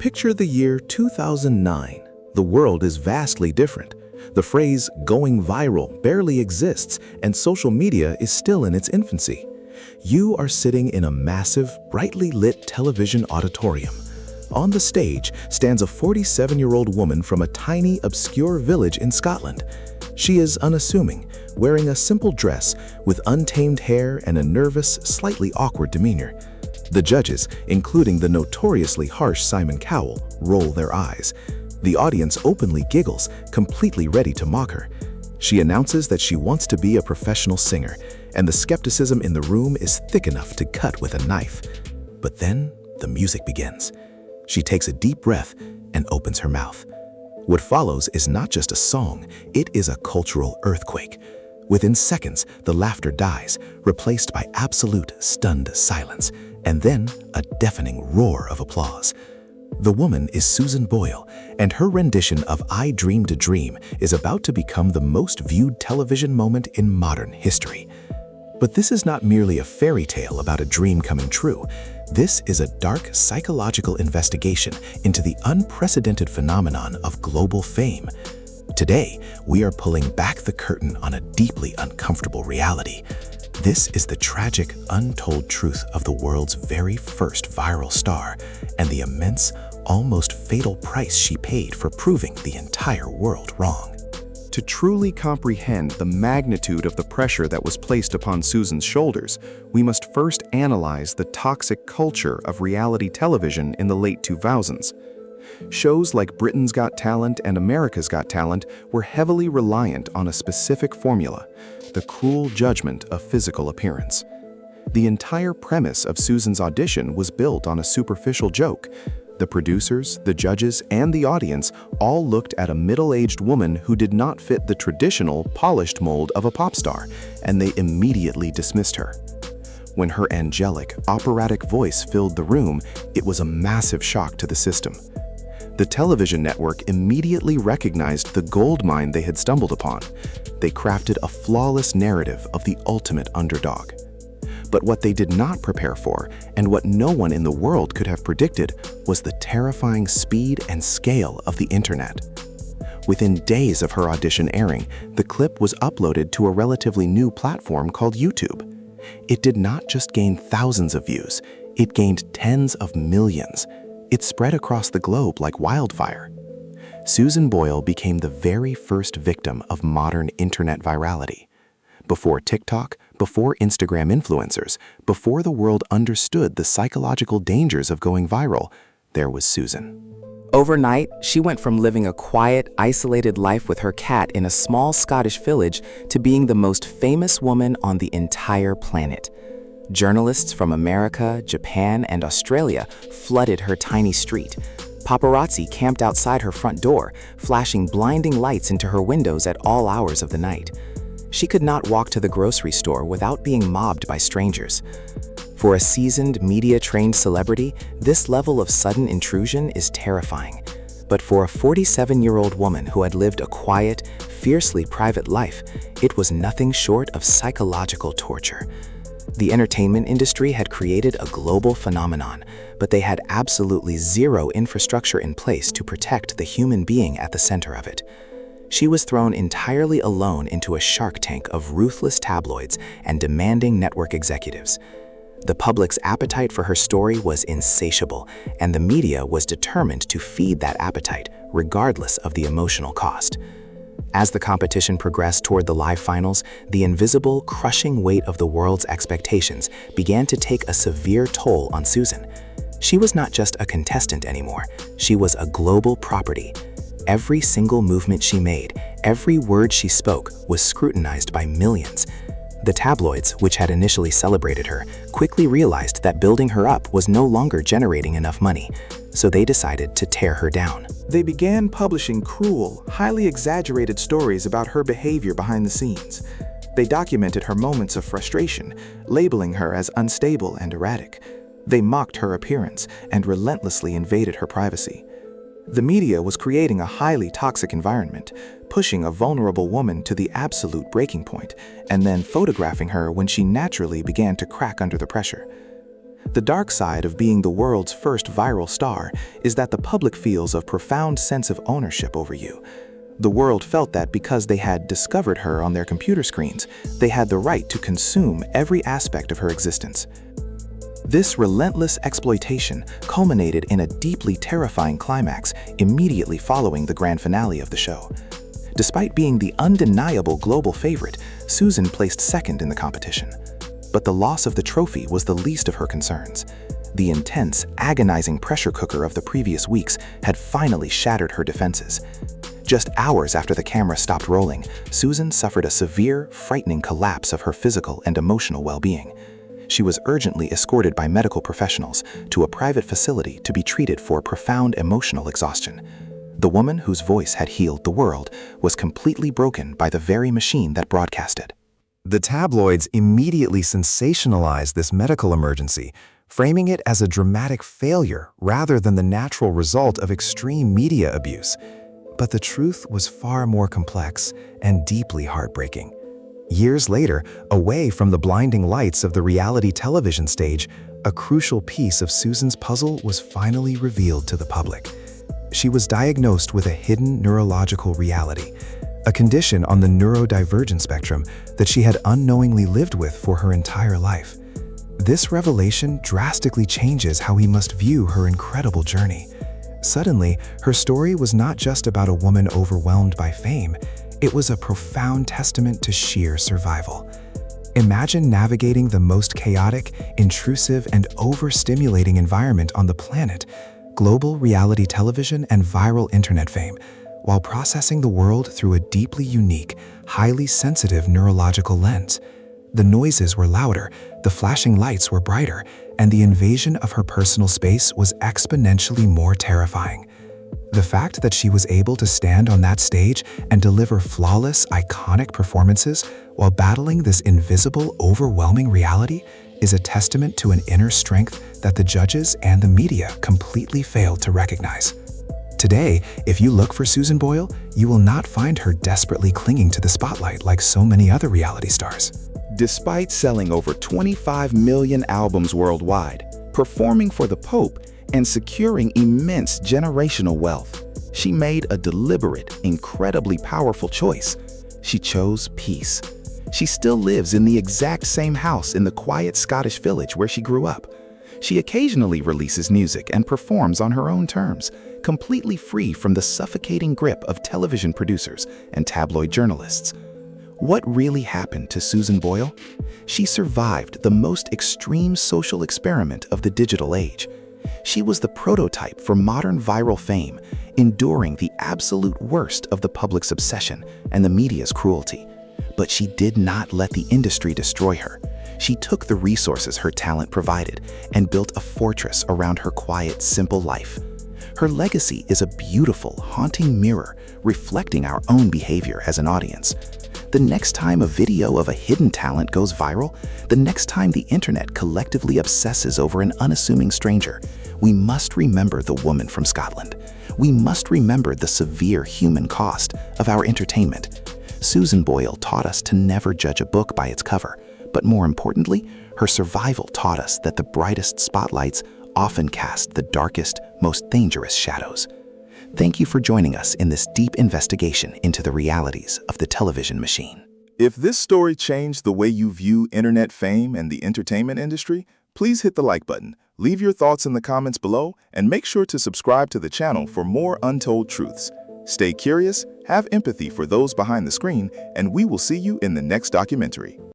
Picture the year 2009. The world is vastly different. The phrase "going viral" barely exists, and social media is still in its infancy. You are sitting in a massive, brightly lit television auditorium. On the stage stands a 47-year-old woman from a tiny, obscure village in Scotland. She is unassuming, wearing a simple dress with untamed hair and a nervous, slightly awkward demeanor. The judges, including the notoriously harsh Simon Cowell, roll their eyes. The audience openly giggles, completely ready to mock her. She announces that she wants to be a professional singer, and the skepticism in the room is thick enough to cut with a knife. But then the music begins. She takes a deep breath and opens her mouth. What follows is not just a song, it is a cultural earthquake. Within seconds, the laughter dies, replaced by absolute, stunned silence, and then a deafening roar of applause. The woman is Susan Boyle, and her rendition of "I Dreamed a Dream" is about to become the most viewed television moment in modern history. But this is not merely a fairy tale about a dream coming true. This is a dark psychological investigation into the unprecedented phenomenon of global fame. Today, we are pulling back the curtain on a deeply uncomfortable reality. This is the tragic, untold truth of the world's very first viral star and the immense, almost fatal price she paid for proving the entire world wrong. To truly comprehend the magnitude of the pressure that was placed upon Susan's shoulders, we must first analyze the toxic culture of reality television in the late 2000s. Shows like Britain's Got Talent and America's Got Talent were heavily reliant on a specific formula: the cruel judgment of physical appearance. The entire premise of Susan's audition was built on a superficial joke. The producers, the judges, and the audience all looked at a middle-aged woman who did not fit the traditional, polished mold of a pop star, and they immediately dismissed her. When her angelic, operatic voice filled the room, it was a massive shock to the system. The television network immediately recognized the gold mine they had stumbled upon. They crafted a flawless narrative of the ultimate underdog. But what they did not prepare for, and what no one in the world could have predicted, was the terrifying speed and scale of the internet. Within days of her audition airing, the clip was uploaded to a relatively new platform called YouTube. It did not just gain thousands of views, it gained tens of millions. It spread across the globe like wildfire. Susan Boyle became the very first victim of modern internet virality. Before TikTok, before Instagram influencers, before the world understood the psychological dangers of going viral, there was Susan. Overnight, she went from living a quiet, isolated life with her cat in a small Scottish village to being the most famous woman on the entire planet. Journalists from America, Japan, and Australia flooded her tiny street. Paparazzi camped outside her front door, flashing blinding lights into her windows at all hours of the night. She could not walk to the grocery store without being mobbed by strangers. For a seasoned, media-trained celebrity, this level of sudden intrusion is terrifying. But for a 47-year-old woman who had lived a quiet, fiercely private life, it was nothing short of psychological torture. The entertainment industry had created a global phenomenon, but they had absolutely zero infrastructure in place to protect the human being at the center of it. She was thrown entirely alone into a shark tank of ruthless tabloids and demanding network executives. The public's appetite for her story was insatiable, and the media was determined to feed that appetite, regardless of the emotional cost. As the competition progressed toward the live finals, the invisible, crushing weight of the world's expectations began to take a severe toll on Susan. She was not just a contestant anymore, she was a global property. Every single movement she made, every word she spoke, was scrutinized by millions. The tabloids, which had initially celebrated her, quickly realized that building her up was no longer generating enough money, so they decided to tear her down. They began publishing cruel, highly exaggerated stories about her behavior behind the scenes. They documented her moments of frustration, labeling her as unstable and erratic. They mocked her appearance and relentlessly invaded her privacy. The media was creating a highly toxic environment, pushing a vulnerable woman to the absolute breaking point, and then photographing her when she naturally began to crack under the pressure. The dark side of being the world's first viral star is that the public feels a profound sense of ownership over you. The world felt that because they had discovered her on their computer screens, they had the right to consume every aspect of her existence. This relentless exploitation culminated in a deeply terrifying climax immediately following the grand finale of the show. Despite being the undeniable global favorite, Susan placed second in the competition. But the loss of the trophy was the least of her concerns. The intense, agonizing pressure cooker of the previous weeks had finally shattered her defenses. Just hours after the camera stopped rolling, Susan suffered a severe, frightening collapse of her physical and emotional well-being. She was urgently escorted by medical professionals to a private facility to be treated for profound emotional exhaustion. The woman whose voice had healed the world was completely broken by the very machine that broadcast it. The tabloids immediately sensationalized this medical emergency, framing it as a dramatic failure rather than the natural result of extreme media abuse. But the truth was far more complex and deeply heartbreaking. Years later, away from the blinding lights of the reality television stage, a crucial piece of Susan's puzzle was finally revealed to the public. She was diagnosed with a hidden neurological reality, a condition on the neurodivergent spectrum that she had unknowingly lived with for her entire life. This revelation drastically changes how we must view her incredible journey. Suddenly, her story was not just about a woman overwhelmed by fame, it was a profound testament to sheer survival. Imagine navigating the most chaotic, intrusive, and overstimulating environment on the planet, global reality television and viral internet fame, while processing the world through a deeply unique, highly sensitive neurological lens. The noises were louder, the flashing lights were brighter, and the invasion of her personal space was exponentially more terrifying. The fact that she was able to stand on that stage and deliver flawless, iconic performances while battling this invisible, overwhelming reality is a testament to an inner strength that the judges and the media completely failed to recognize. Today, if you look for Susan Boyle, you will not find her desperately clinging to the spotlight like so many other reality stars. Despite selling over 25 million albums worldwide, performing for the Pope, and securing immense generational wealth, she made a deliberate, incredibly powerful choice. She chose peace. She still lives in the exact same house in the quiet Scottish village where she grew up. She occasionally releases music and performs on her own terms, completely free from the suffocating grip of television producers and tabloid journalists. What really happened to Susan Boyle? She survived the most extreme social experiment of the digital age. She was the prototype for modern viral fame, enduring the absolute worst of the public's obsession and the media's cruelty. But she did not let the industry destroy her. She took the resources her talent provided and built a fortress around her quiet, simple life. Her legacy is a beautiful, haunting mirror reflecting our own behavior as an audience. The next time a video of a hidden talent goes viral, the next time the internet collectively obsesses over an unassuming stranger, we must remember the woman from Scotland. We must remember the severe human cost of our entertainment. Susan Boyle taught us to never judge a book by its cover, but more importantly, her survival taught us that the brightest spotlights often cast the darkest, most dangerous shadows. Thank you for joining us in this deep investigation into the realities of the television machine. If this story changed the way you view internet fame and the entertainment industry, please hit the like button, leave your thoughts in the comments below, and make sure to subscribe to the channel for more untold truths. Stay curious, have empathy for those behind the screen, and we will see you in the next documentary.